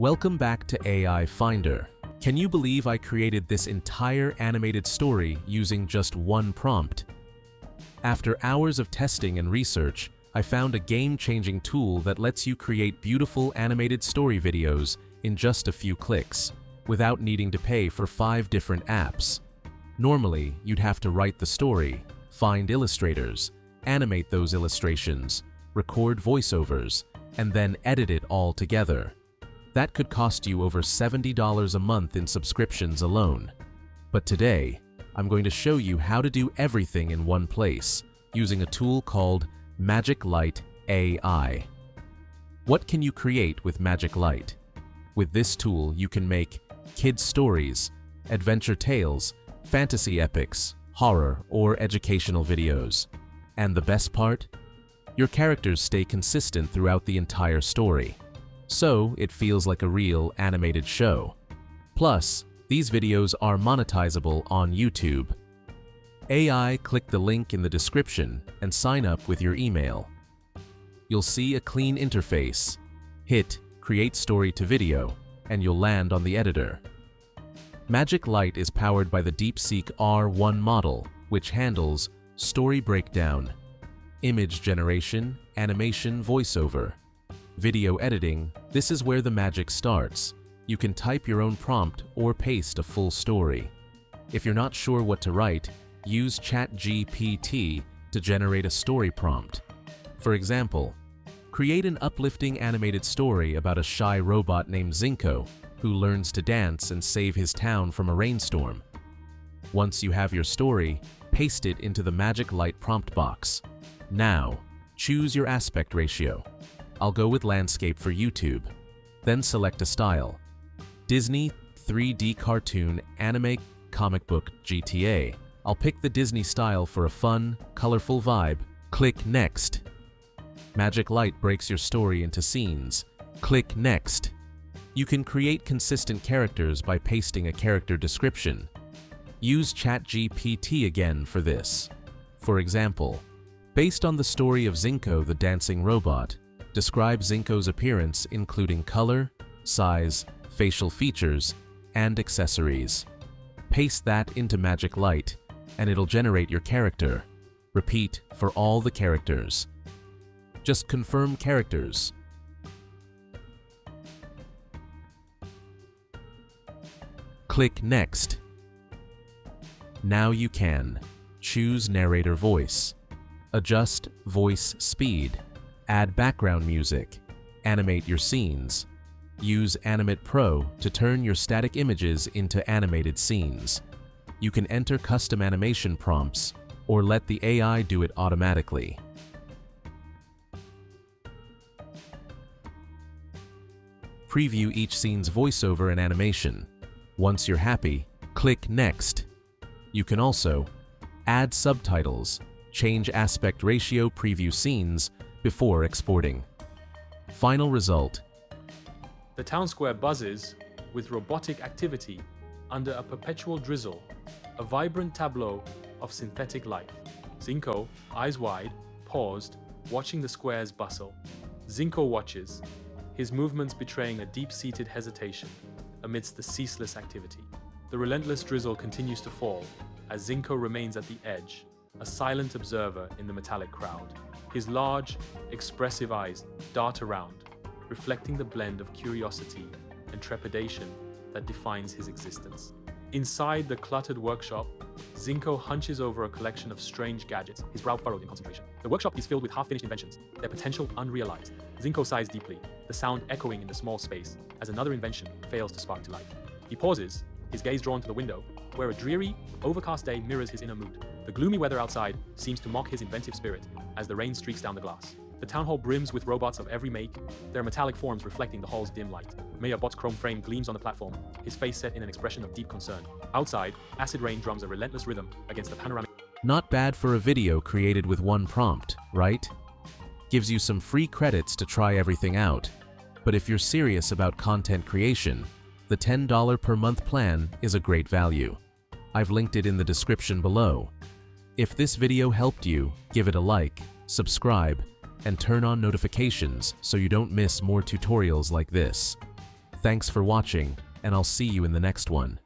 Welcome back to AIfinder. Can you believe I created this entire animated story using just one prompt? After hours of testing and research, I found a game-changing tool that lets you create beautiful animated story videos in just a few clicks, without needing to pay for 5 different apps. Normally, you'd have to write the story, find illustrators, animate those illustrations, record voiceovers, and then edit it all together. That could cost you over $70 a month in subscriptions alone. But today, I'm going to show you how to do everything in one place, using a tool called Magic Light AI. What can you create with Magic Light? With this tool, you can make kids' stories, adventure tales, fantasy epics, horror, or educational videos. And the best part? Your characters stay consistent throughout the entire story, so it feels like a real animated show. Plus, these videos are monetizable on YouTube. Click the link in the description and sign up with your email. You'll see a clean interface. Hit Create Story to Video, and you'll land on the editor. Magic Light is powered by the DeepSeek R1 model, which handles story breakdown, image generation, animation, voiceover, video editing. This is where the magic starts. You can type your own prompt or paste a full story. If you're not sure what to write, use ChatGPT to generate a story prompt. For example, create an uplifting animated story about a shy robot named Zinko who learns to dance and save his town from a rainstorm. Once you have your story, paste it into the Magic Light prompt box. Now, choose your aspect ratio. I'll go with landscape for YouTube. Then select a style. Disney, 3D cartoon, anime, comic book, GTA. I'll pick the Disney style for a fun, colorful vibe. Click Next. Magic Light breaks your story into scenes. Click Next. You can create consistent characters by pasting a character description. Use ChatGPT again for this. For example, based on the story of Zinko the dancing robot, describe Zinko's appearance including color, size, facial features, and accessories. Paste that into Magic Light, and it'll generate your character. Repeat for all the characters. Just confirm characters. Click Next. Now you can choose narrator voice, adjust voice speed, add background music, animate your scenes. Use Animate Pro to turn your static images into animated scenes. You can enter custom animation prompts or let the AI do it automatically. Preview each scene's voiceover and animation. Once you're happy, click Next. You can also add subtitles, change aspect ratio, preview scenes before exporting. Final result. The town square buzzes with robotic activity under a perpetual drizzle, a vibrant tableau of synthetic life. Zinko, eyes wide, paused, watching the square's bustle. Zinko watches, his movements betraying a deep-seated hesitation amidst the ceaseless activity. The relentless drizzle continues to fall as Zinko remains at the edge, a silent observer in the metallic crowd. His large, expressive eyes dart around, reflecting the blend of curiosity and trepidation that defines his existence. Inside the cluttered workshop, Zinko hunches over a collection of strange gadgets, his brow furrowed in concentration. The workshop is filled with half-finished inventions, their potential unrealized. Zinko sighs deeply, the sound echoing in the small space as another invention fails to spark to life. He pauses, his gaze drawn to the window, where a dreary, overcast day mirrors his inner mood. The gloomy weather outside seems to mock his inventive spirit as the rain streaks down the glass. The town hall brims with robots of every make, their metallic forms reflecting the hall's dim light. Mayor Bot's chrome frame gleams on the platform, his face set in an expression of deep concern. Outside, acid rain drums a relentless rhythm against the panoramic. Not bad for a video created with one prompt, right? Gives you some free credits to try everything out. But if you're serious about content creation, the $10 per month plan is a great value. I've linked it in the description below. If this video helped you, give it a like, subscribe, and turn on notifications so you don't miss more tutorials like this. Thanks for watching, and I'll see you in the next one.